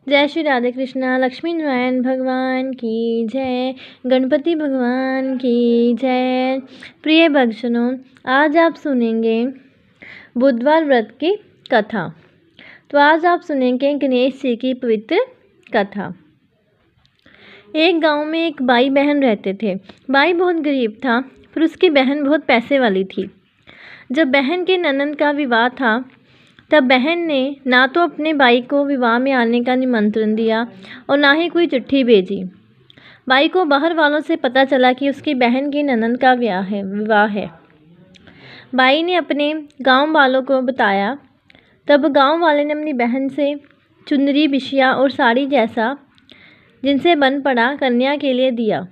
जय श्री राधे कृष्णा। लक्ष्मी नारायण भगवान की जय, गणपति भगवान की जय। प्रिय भक्तजनों, आज आप सुनेंगे बुधवार व्रत की कथा। तो आज आप सुनेंगे गणेश जी की पवित्र कथा। एक गांव में एक भाई बहन रहते थे। भाई बहुत गरीब था, पर उसकी बहन बहुत पैसे वाली थी। जब बहन के ननद का विवाह था, तब बहन ने ना तो अपने भाई को विवाह में आने का निमंत्रण दिया और ना ही कोई चिट्ठी भेजी। भाई को बाहर वालों से पता चला कि उसकी बहन की ननद का विवाह है। भाई ने अपने गांव वालों को बताया। तब गांव वाले ने अपनी बहन से चुनरी, बिछिया और साड़ी जैसा जिनसे बन पड़ा कन्या के लिए दिया।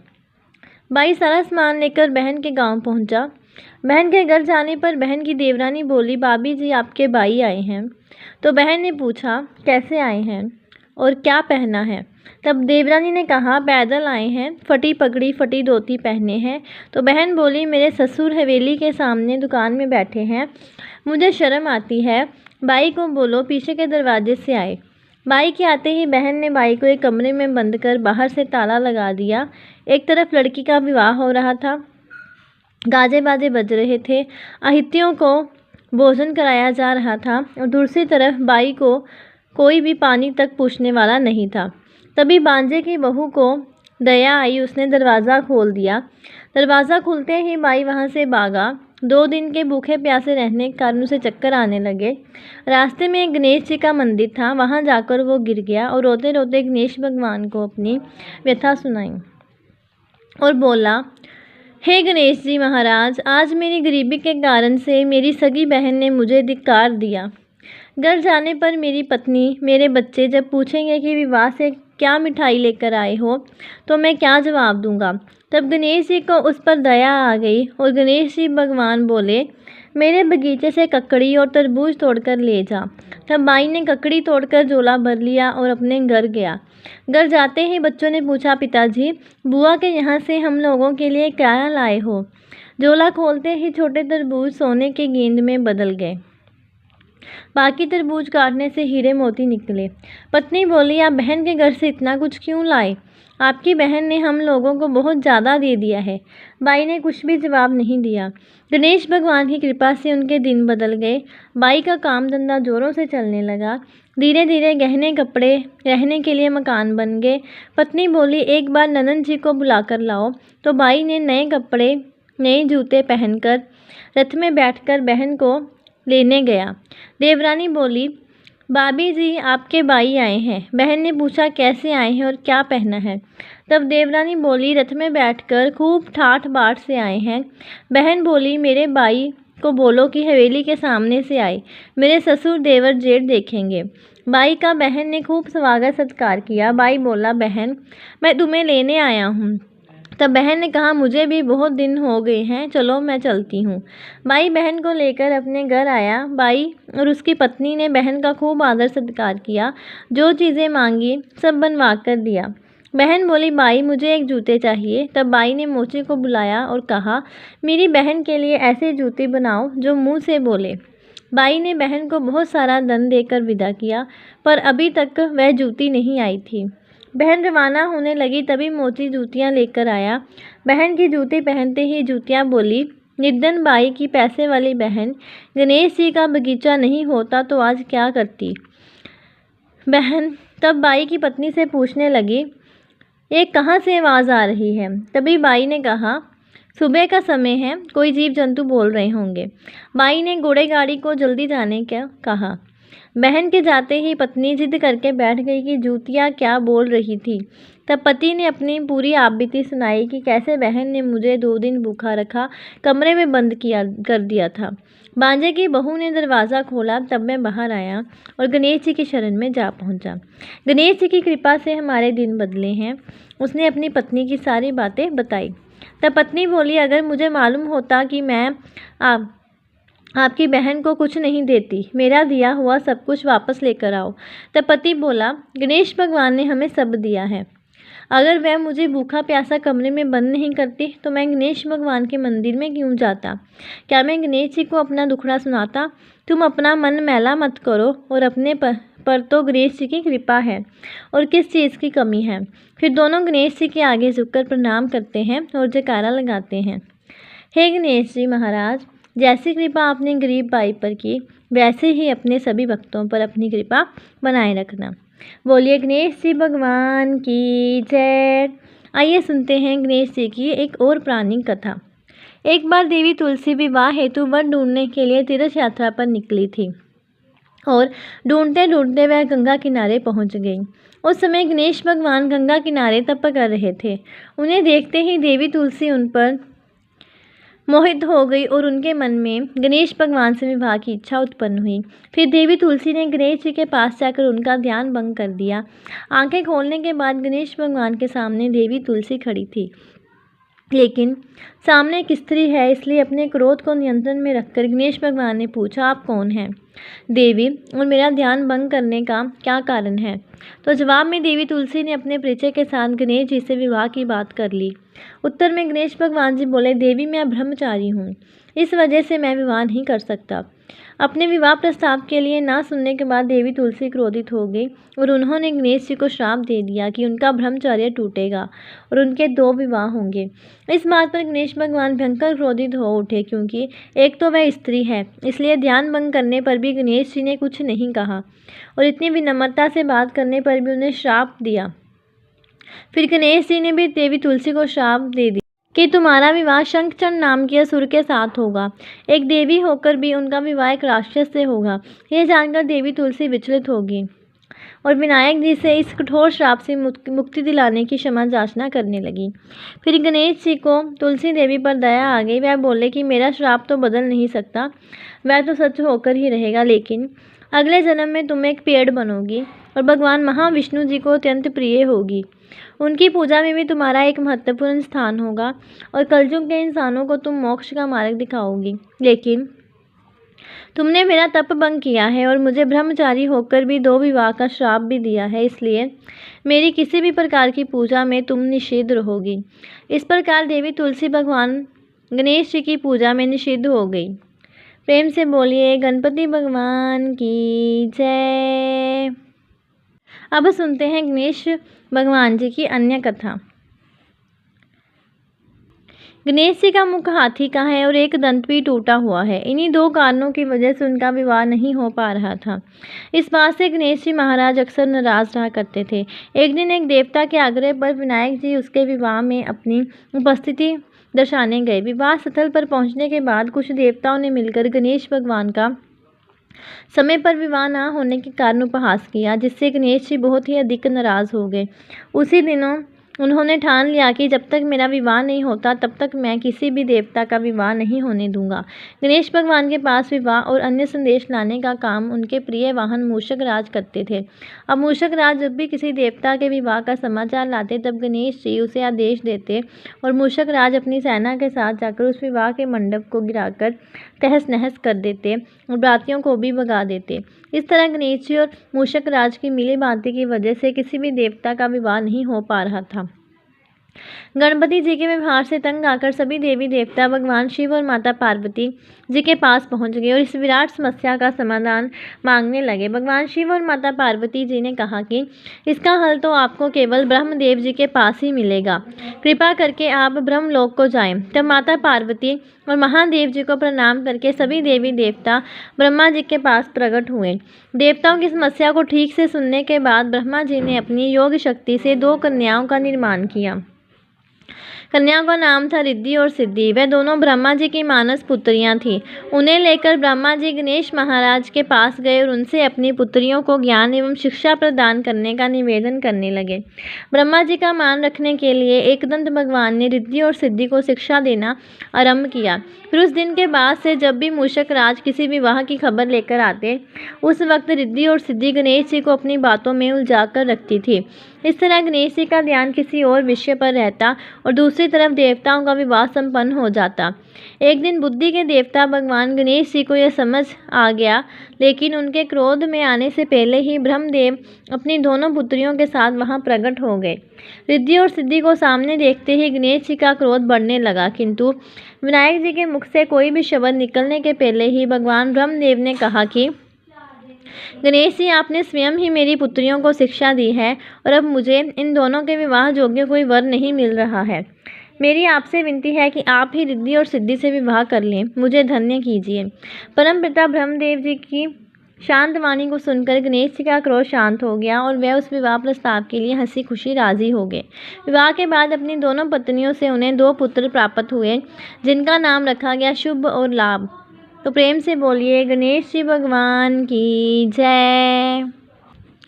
भाई सारा सामान लेकर बहन के गांव पहुंचा। बहन के घर जाने पर बहन की देवरानी बोली, भाभी जी आपके भाई आए हैं। तो बहन ने पूछा, कैसे आए हैं और क्या पहना है? तब देवरानी ने कहा, पैदल आए हैं, फटी पगड़ी फटी धोती पहने हैं। तो बहन बोली, मेरे ससुर हवेली के सामने दुकान में बैठे हैं, मुझे शर्म आती है। भाई को बोलो पीछे के दरवाजे से आए। भाई के आते ही बहन ने भाई को एक कमरे में बंद कर बाहर से ताला लगा दिया। एक तरफ लड़की का विवाह हो रहा था, गाजे बाजे बज रहे थे, अतिथियों को भोजन कराया जा रहा था और दूसरी तरफ बाई को कोई भी पानी तक पूछने वाला नहीं था। तभी बांजे की बहू को दया आई, उसने दरवाज़ा खोल दिया। दरवाज़ा खुलते ही बाई वहाँ से भागा। 2 दिन के भूखे प्यासे रहने के कारण उसे चक्कर आने लगे। रास्ते में एक गणेश जी का मंदिर था, वहाँ जाकर वो गिर गया और रोते रोते गणेश भगवान को अपनी व्यथा सुनाई और बोला, हे गणेश जी महाराज, आज मेरी गरीबी के कारण से मेरी सगी बहन ने मुझे धिक्कार दिया। घर जाने पर मेरी पत्नी, मेरे बच्चे जब पूछेंगे कि विवाह से क्या मिठाई लेकर आए हो, तो मैं क्या जवाब दूंगा? तब गणेश जी को उस पर दया आ गई और गणेश जी भगवान बोले, मेरे बगीचे से ककड़ी और तरबूज तोड़कर ले जा। तब बाई ने ककड़ी तोड़कर झोला भर लिया और अपने घर गया। घर जाते ही बच्चों ने पूछा, पिताजी बुआ के यहाँ से हम लोगों के लिए क्या लाए हो? झोला खोलते ही छोटे तरबूज सोने के गेंद में बदल गए। बाकी तरबूज काटने से हीरे मोती निकले। पत्नी बोली, आप बहन के घर से इतना कुछ क्यों लाए? आपकी बहन ने हम लोगों को बहुत ज़्यादा दे दिया है। बाई ने कुछ भी जवाब नहीं दिया। गणेश भगवान की कृपा से उनके दिन बदल गए। बाई का काम धंधा जोरों से चलने लगा। धीरे धीरे गहने कपड़े, रहने के लिए मकान बन गए। पत्नी बोली, एक बार ननद जी को बुलाकर लाओ। तो बाई ने नए कपड़े, नए जूते पहनकर रथ में बैठकर बहन को लेने गया। देवरानी बोली, भाभी जी आपके भाई आए हैं। बहन ने पूछा, कैसे आए हैं और क्या पहना है? तब देवरानी बोली, रथ में बैठकर खूब ठाठ बाट से आए हैं। बहन बोली, मेरे भाई को बोलो कि हवेली के सामने से आए, मेरे ससुर देवर जेठ देखेंगे। भाई का बहन ने खूब स्वागत सत्कार किया। भाई बोला, बहन मैं तुम्हें लेने आया हूँ। तब बहन ने कहा, मुझे भी बहुत दिन हो गए हैं, चलो मैं चलती हूँ। भाई बहन को लेकर अपने घर आया। भाई और उसकी पत्नी ने बहन का खूब आदर सत्कार किया, जो चीज़ें मांगी सब बनवा कर दिया। बहन बोली, भाई मुझे एक जूते चाहिए। तब भाई ने मोची को बुलाया और कहा, मेरी बहन के लिए ऐसे जूते बनाओ जो मुँह से बोले। भाई ने बहन को बहुत सारा धन देकर विदा किया, पर अभी तक वह जूती नहीं आई थी। बहन रवाना होने लगी, तभी मोची जूतियाँ लेकर आया। बहन की जूते पहनते ही जूतियाँ बोली, निर्धन बाई की पैसे वाली बहन, गणेश जी का बगीचा नहीं होता तो आज क्या करती? बहन तब बाई की पत्नी से पूछने लगी, ये कहाँ से आवाज़ आ रही है? तभी बाई ने कहा, सुबह का समय है, कोई जीव जंतु बोल रहे होंगे। बाई ने घोड़े गाड़ी को जल्दी जाने का कहा। बहन के जाते ही पत्नी जिद करके बैठ गई कि जूतियाँ क्या बोल रही थी। तब पति ने अपनी पूरी आपबीती सुनाई कि कैसे बहन ने मुझे 2 दिन भूखा रखा, कमरे में बंद कर दिया था। बांजे की बहू ने दरवाज़ा खोला, तब मैं बाहर आया और गणेश जी की शरण में जा पहुंचा। गणेश जी की कृपा से हमारे दिन बदले हैं। उसने अपनी पत्नी की सारी बातें बताई। तब पत्नी बोली, अगर मुझे मालूम होता कि मैं आपकी बहन को कुछ नहीं देती, मेरा दिया हुआ सब कुछ वापस लेकर आओ। तब पति बोला, गणेश भगवान ने हमें सब दिया है, अगर वह मुझे भूखा प्यासा कमरे में बंद नहीं करती तो मैं गणेश भगवान के मंदिर में क्यों जाता? क्या मैं गणेश जी को अपना दुखड़ा सुनाता? तुम अपना मन मैला मत करो और अपने पर तो गणेश जी की कृपा है और किस चीज़ की कमी है। फिर दोनों गणेश जी के आगे झुककर प्रणाम करते हैं और जयकारा लगाते हैं। हे गणेश जी महाराज, जैसी कृपा आपने गरीब बाई पर की, वैसे ही अपने सभी भक्तों पर अपनी कृपा बनाए रखना। बोलिए गणेश जी भगवान की जय। आइए सुनते हैं गणेश जी की एक और पुरानी कथा। एक बार देवी तुलसी विवाह हेतु वर ढूंढने के लिए तीर्थ यात्रा पर निकली थी और ढूंढते ढूंढते वह गंगा किनारे पहुंच गई। उस समय गणेश भगवान गंगा किनारे तप कर रहे थे। उन्हें देखते ही देवी तुलसी उन पर मोहित हो गई और उनके मन में गणेश भगवान से विवाह की इच्छा उत्पन्न हुई। फिर देवी तुलसी ने गणेश जी के पास जाकर उनका ध्यान भंग कर दिया। आंखें खोलने के बाद गणेश भगवान के सामने देवी तुलसी खड़ी थी, लेकिन सामने एक स्त्री है, इसलिए अपने क्रोध को नियंत्रण में रखकर गणेश भगवान ने पूछा, आप कौन हैं देवी, और मेरा ध्यान भंग करने का क्या कारण है। तो जवाब में देवी तुलसी ने अपने परिचय के साथ गणेश जी से विवाह की बात कर ली। उत्तर में गणेश भगवान जी बोले, देवी मैं ब्रह्मचारी हूँ, इस वजह से मैं विवाह नहीं कर सकता। अपने विवाह प्रस्ताव के लिए ना सुनने के बाद देवी तुलसी क्रोधित हो गई और उन्होंने गणेश जी को श्राप दे दिया कि उनका ब्रह्मचर्य टूटेगा और उनके 2 विवाह होंगे। इस बात पर गणेश भगवान भयंकर क्रोधित हो उठे, क्योंकि एक तो वह स्त्री है, इसलिए ध्यान भंग करने पर भी गणेश जी ने कुछ नहीं कहा और इतनी विनम्रता से बात करने पर भी उन्हें श्राप दिया। फिर गणेश जी ने भी देवी तुलसी को श्राप दे दिया कि तुम्हारा विवाह शंखचूड़ नाम के असुर के साथ होगा। एक देवी होकर भी उनका विवाह एक राक्षस से होगा। यह जानकर देवी तुलसी विचलित होगी और विनायक जी से इस कठोर श्राप से मुक्ति दिलाने की क्षमा याचना करने लगी। फिर गणेश जी को तुलसी देवी पर दया आ गई। वह बोले कि मेरा श्राप तो बदल नहीं सकता, वह तो सच होकर ही रहेगा, लेकिन अगले जन्म में तुम एक पेड़ बनोगी और भगवान महाविष्णु जी को अत्यंत प्रिय होगी। उनकी पूजा में भी तुम्हारा एक महत्वपूर्ण स्थान होगा और कलयुग के इंसानों को तुम मोक्ष का मार्ग दिखाओगी। लेकिन तुमने मेरा तप भंग किया है और मुझे ब्रह्मचारी होकर भी 2 विवाह का श्राप भी दिया है, इसलिए मेरी किसी भी प्रकार की पूजा में तुम निषिद्ध रहोगी। इस प्रकार देवी तुलसी भगवान गणेश जी की पूजा में निषिद्ध हो गई। प्रेम से बोलिए गणपति भगवान की जय। अब सुनते हैं गणेश भगवान जी की अन्य कथा। गणेश जी का मुख हाथी का है और एक दंत भी टूटा हुआ है। इन्हीं 2 कारणों की वजह से उनका विवाह नहीं हो पा रहा था। इस बात से गणेश जी महाराज अक्सर नाराज रहा करते थे। एक दिन एक देवता के आग्रह पर विनायक जी उसके विवाह में अपनी उपस्थिति दर्शाने गए। विवाह स्थल पर पहुंचने के बाद कुछ देवताओं ने मिलकर गणेश भगवान का समय पर विवाह न होने के कारण उपहास किया, जिससे गणेश जी बहुत ही अधिक नाराज हो गए। उसी दिनों उन्होंने ठान लिया कि जब तक मेरा विवाह नहीं होता तब तक मैं किसी भी देवता का विवाह नहीं होने दूंगा। गणेश भगवान के पास विवाह और अन्य संदेश लाने का काम उनके प्रिय वाहन मूषक राज करते थे। अब मूषक राज जब भी किसी देवता के विवाह का समाचार लाते तब गणेश जी उसे आदेश देते और मूषक राज अपनी सेना के साथ जाकर उस विवाह के मंडप को गिराकर तहस नहस कर देते और बरातियों को भी भगा देते। इस तरह गणेश जी और मूषक राज की मिली बातें की वजह से किसी भी देवता का विवाह नहीं हो पा रहा था। गणपति जी के व्यवहार से तंग आकर सभी देवी देवता भगवान शिव और माता पार्वती जी के पास पहुंच गए और इस विराट समस्या का समाधान मांगने लगे। भगवान शिव और माता पार्वती जी ने कहा कि इसका हल तो आपको केवल ब्रह्मदेव जी के पास ही मिलेगा। कृपा करके आप ब्रह्मलोक को जाएं। तब माता पार्वती और महादेव जी को प्रणाम करके सभी देवी देवता ब्रह्मा जी के पास प्रकट हुए। देवताओं की समस्या को ठीक से सुनने के बाद ब्रह्मा जी ने अपनी योग शक्ति से 2 कन्याओं का निर्माण किया। कन्याओं का नाम था रिद्धि और सिद्धि। वह दोनों ब्रह्मा जी की मानस पुत्रियां थीं। उन्हें लेकर ब्रह्मा जी गणेश महाराज के पास गए और उनसे अपनी पुत्रियों को ज्ञान एवं शिक्षा प्रदान करने का निवेदन करने लगे। ब्रह्मा जी का मान रखने के लिए एकदंत भगवान ने रिद्धि और सिद्धि को शिक्षा देना आरंभ किया। फिर उस दिन के बाद से जब भी मूषक राज किसी विवाह की खबर लेकर आते, उस वक्त रिद्धि और सिद्धि गणेश जी को अपनी बातों में उलझा कर रखती थी। इस तरह गणेश जी का ध्यान किसी और विषय पर रहता और दूसरी तरफ देवताओं का विवाह संपन्न हो जाता। एक दिन बुद्धि के देवता भगवान गणेश जी को यह समझ आ गया, लेकिन उनके क्रोध में आने से पहले ही ब्रह्मदेव अपनी दोनों पुत्रियों के साथ वहां प्रकट हो गए। रिद्धि और सिद्धि को सामने देखते ही गणेश जी का क्रोध बढ़ने लगा, किंतु विनायक जी के मुख से कोई भी शब्द निकलने के पहले ही भगवान ब्रह्मदेव ने कहा कि गणेश जी, आपने स्वयं ही मेरी पुत्रियों को शिक्षा दी है और अब मुझे इन दोनों के विवाह योग्य कोई वर नहीं मिल रहा है। मेरी आपसे विनती है कि आप ही रिद्धि और सिद्धि से विवाह कर लें, मुझे धन्य कीजिए। परमपिता ब्रह्मदेव जी की शांत वाणी को सुनकर गणेश जी का क्रोध शांत हो गया और वह उस विवाह प्रस्ताव के लिए हंसी खुशी राजी हो गए। विवाह के बाद अपनी दोनों पत्नियों से उन्हें 2 पुत्र प्राप्त हुए, जिनका नाम रखा गया शुभ और लाभ। तो प्रेम से बोलिए गणेश जी भगवान की जय।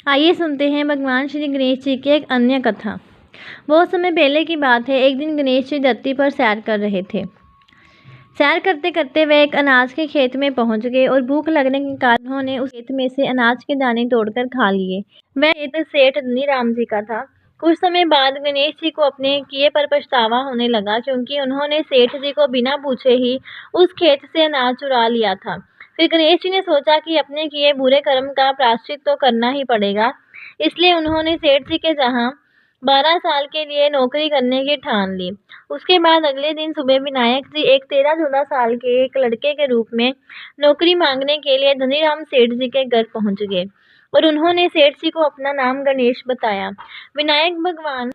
आइए सुनते हैं भगवान श्री गणेश जी की एक अन्य कथा। बहुत समय पहले की बात है। एक दिन गणेश जी धरती पर सैर कर रहे थे। सैर करते करते वे एक अनाज के खेत में पहुंच गए और भूख लगने के कारण उन्होंने उस खेत में से अनाज के दाने तोड़कर खा लिए। वह खेत सेठ धनीराम जी का था। कुछ समय बाद गणेश जी को अपने किए पर पछतावा होने लगा, क्योंकि उन्होंने सेठ जी को बिना पूछे ही उस खेत से अनाज चुरा लिया था। फिर गणेश जी ने सोचा कि अपने किए बुरे कर्म का प्रायश्चित तो करना ही पड़ेगा। इसलिए उन्होंने सेठ जी के जहाँ 12 साल के लिए नौकरी करने की ठान ली। उसके बाद अगले दिन सुबह विनायक जी एक 13-14 साल के एक लड़के के रूप में नौकरी मांगने के लिए धनीराम सेठ जी के घर पहुंच गए और उन्होंने सेठ जी को अपना नाम गणेश बताया। विनायक भगवान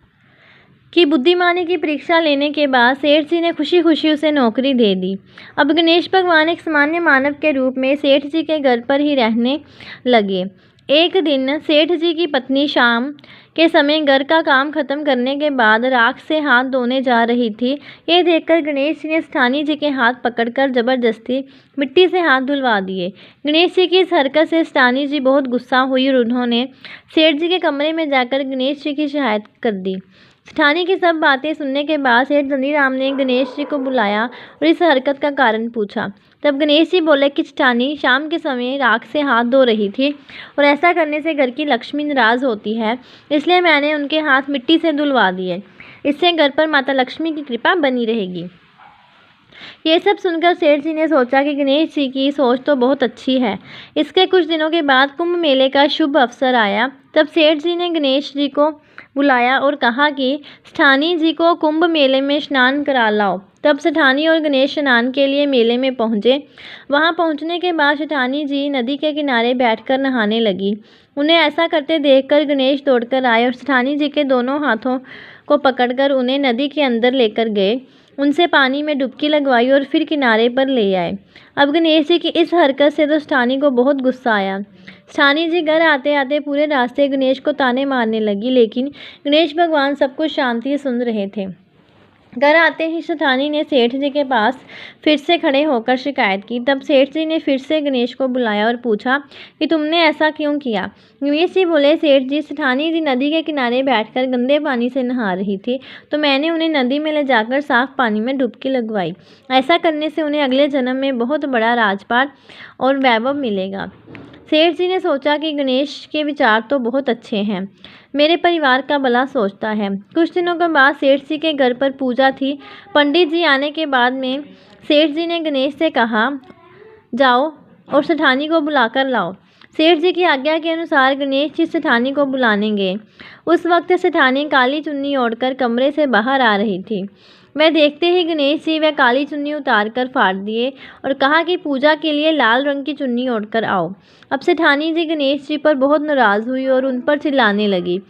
की बुद्धिमानी की परीक्षा लेने के बाद सेठ जी ने खुशी खुशी उसे नौकरी दे दी। अब गणेश भगवान एक सामान्य मानव के रूप में सेठ जी के घर पर ही रहने लगे। एक दिन सेठ जी की पत्नी शाम के समय घर का काम खत्म करने के बाद राख से हाथ धोने जा रही थी। ये देखकर गणेश जी ने स्थानी जी के हाथ पकड़कर जबरदस्ती मिट्टी से हाथ धुलवा दिए। गणेश जी की इस हरकत से स्थानी जी बहुत गुस्सा हुई और उन्होंने सेठ जी के कमरे में जाकर गणेश जी की शिकायत कर दी। सेठानी की सब बातें सुनने के बाद सेठ धनीराम ने गणेश जी को बुलाया और इस हरकत का कारण पूछा। तब गणेश जी बोले कि सेठानी शाम के समय राख से हाथ धो रही थी और ऐसा करने से घर की लक्ष्मी नाराज होती है, इसलिए मैंने उनके हाथ मिट्टी से धुलवा दिए। इससे घर पर माता लक्ष्मी की कृपा बनी रहेगी। ये सब सुनकर सेठ जी ने सोचा कि गणेश जी की सोच तो बहुत अच्छी है। इसके कुछ दिनों के बाद कुंभ मेले का शुभ अवसर आया। तब सेठ जी ने गणेश जी को बुलाया और कहा कि सेठानी जी को कुंभ मेले में स्नान करा लाओ। तब सेठानी और गणेश स्नान के लिए मेले में पहुंचे। वहां पहुंचने के बाद सेठानी जी नदी के किनारे बैठकर नहाने लगी। उन्हें ऐसा करते देखकर गणेश दौड़कर आए और सेठानी जी के दोनों हाथों को पकड़कर उन्हें नदी के अंदर लेकर गए, उनसे पानी में डुबकी लगवाई और फिर किनारे पर ले आए। अब गणेश जी की इस हरकत से तो सेठानी को बहुत गुस्सा आया। सेठानी जी घर आते आते पूरे रास्ते गणेश को ताने मारने लगी, लेकिन गणेश भगवान सब कुछ शांति से सुन रहे थे। घर आते ही सेठानी ने सेठ जी के पास फिर से खड़े होकर शिकायत की। तब सेठ जी ने फिर से गणेश को बुलाया और पूछा कि तुमने ऐसा क्यों किया। गणेश जी बोले, सेठ जी, सेठानी जी नदी के किनारे बैठकर गंदे पानी से नहा रही थी, तो मैंने उन्हें नदी में ले जाकर साफ पानी में डुबकी लगवाई। ऐसा करने से उन्हें अगले जन्म में बहुत बड़ा राजपाट और वैभव मिलेगा। सेठ जी ने सोचा कि गणेश के विचार तो बहुत अच्छे हैं, मेरे परिवार का भला सोचता है। कुछ दिनों के बाद सेठ जी के घर पर पूजा थी। पंडित जी आने के बाद में सेठ जी ने गणेश से कहा, जाओ और सेठानी को बुलाकर लाओ। सेठ जी की आज्ञा के अनुसार गणेश जी सेठानी को बुलाने गए। उस वक्त सेठानी काली चुन्नी ओढ़कर कमरे से बाहर आ रही थी। वह देखते ही गणेश जी वह काली चुन्नी उतार कर फाड़ दिए और कहा कि पूजा के लिए लाल रंग की चुन्नी ओढ़कर आओ। अब सेठानी जी गणेश जी पर बहुत नाराज़ हुई और उन पर चिल्लाने लगी।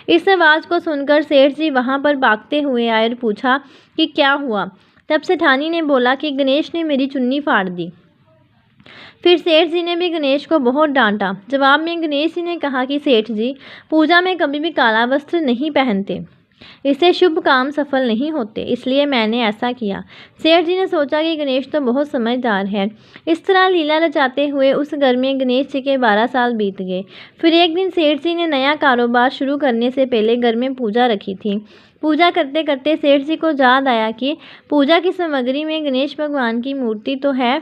इस आवाज़ को सुनकर सेठ जी वहां पर भागते हुए आए और पूछा कि क्या हुआ। तब सेठानी ने बोला कि गणेश ने मेरी चुन्नी फाड़ दी। फिर सेठ जी ने भी गणेश को बहुत डांटा। जवाब में गणेश जी ने कहा कि सेठ जी, पूजा में कभी भी काला वस्त्र नहीं पहनते, इससे शुभ काम सफल नहीं होते, इसलिए मैंने ऐसा किया। सेठ जी ने सोचा कि गणेश तो बहुत समझदार है। इस तरह लीला रचाते हुए उस घर में गणेश जी के 12 साल बीत गए। फिर एक दिन सेठ जी ने नया कारोबार शुरू करने से पहले घर में पूजा रखी थी। पूजा करते करते सेठ जी को याद आया कि पूजा की सामग्री में गणेश भगवान की मूर्ति तो है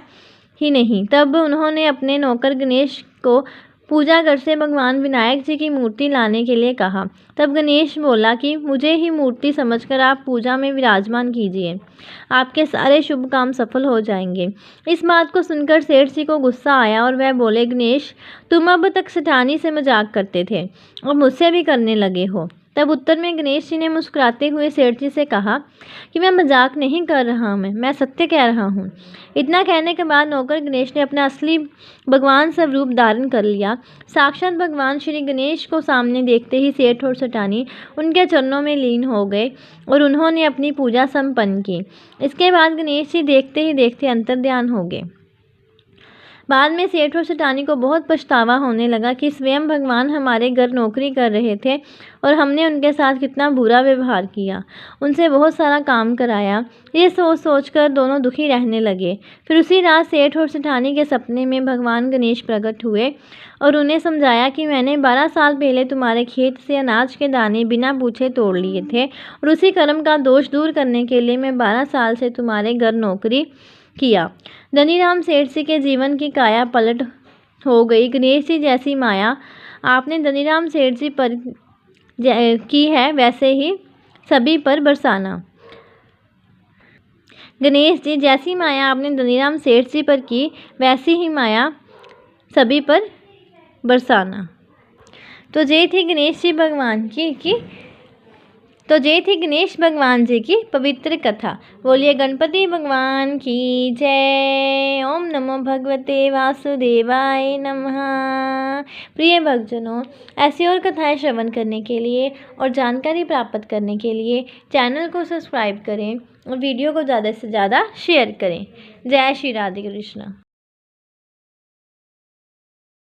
ही नहीं। तब उन्होंने अपने नौकर गणेश को पूजा घर से भगवान विनायक जी की मूर्ति लाने के लिए कहा। तब गणेश बोला कि मुझे ही मूर्ति समझकर आप पूजा में विराजमान कीजिए, आपके सारे शुभ काम सफल हो जाएंगे। इस बात को सुनकर सेठ जी को गुस्सा आया और वह बोले, गणेश, तुम अब तक सेठानी से मजाक करते थे और मुझसे भी करने लगे हो। तब उत्तर में गणेश जी ने मुस्कुराते हुए सेठ जी से कहा कि मैं मजाक नहीं कर रहा हूँ, मैं सत्य कह रहा हूँ। इतना कहने के बाद नौकर गणेश ने अपना असली भगवान स्वरूप धारण कर लिया। साक्षात भगवान श्री गणेश को सामने देखते ही सेठ और सेठानी उनके चरणों में लीन हो गए और उन्होंने अपनी पूजा संपन्न की। इसके बाद गणेश जी देखते ही देखते अंतर्ध्यान हो गए। बाद में सेठ और सेठानी को बहुत पछतावा होने लगा कि स्वयं भगवान हमारे घर नौकरी कर रहे थे और हमने उनके साथ कितना बुरा व्यवहार किया, उनसे बहुत सारा काम कराया। ये सोच सोच कर दोनों दुखी रहने लगे। फिर उसी रात सेठ और सेठानी के सपने में भगवान गणेश प्रकट हुए और उन्हें समझाया कि मैंने 12 साल पहले तुम्हारे खेत से अनाज के दाने बिना पूछे तोड़ लिए थे और उसी कर्म का दोष दूर करने के लिए मैं 12 साल से तुम्हारे घर नौकरी किया। धनीराम सेठ जी के जीवन की काया पलट हो गई। गणेश जी जैसी माया आपने धनीराम सेठ जी पर की है, वैसे ही सभी पर बरसाना। गणेश जी जैसी माया आपने धनीराम सेठ जी पर की, वैसी ही माया सभी पर बरसाना। तो ये थी गणेश जी भगवान जी की पवित्र कथा। बोलिए गणपति भगवान की जय। ओम नमो भगवते वासुदेवाय नमः। प्रिय भक्तजनों, ऐसी और कथाएं श्रवण करने के लिए और जानकारी प्राप्त करने के लिए चैनल को सब्सक्राइब करें और वीडियो को ज़्यादा से ज़्यादा शेयर करें। जय श्री राधे कृष्ण।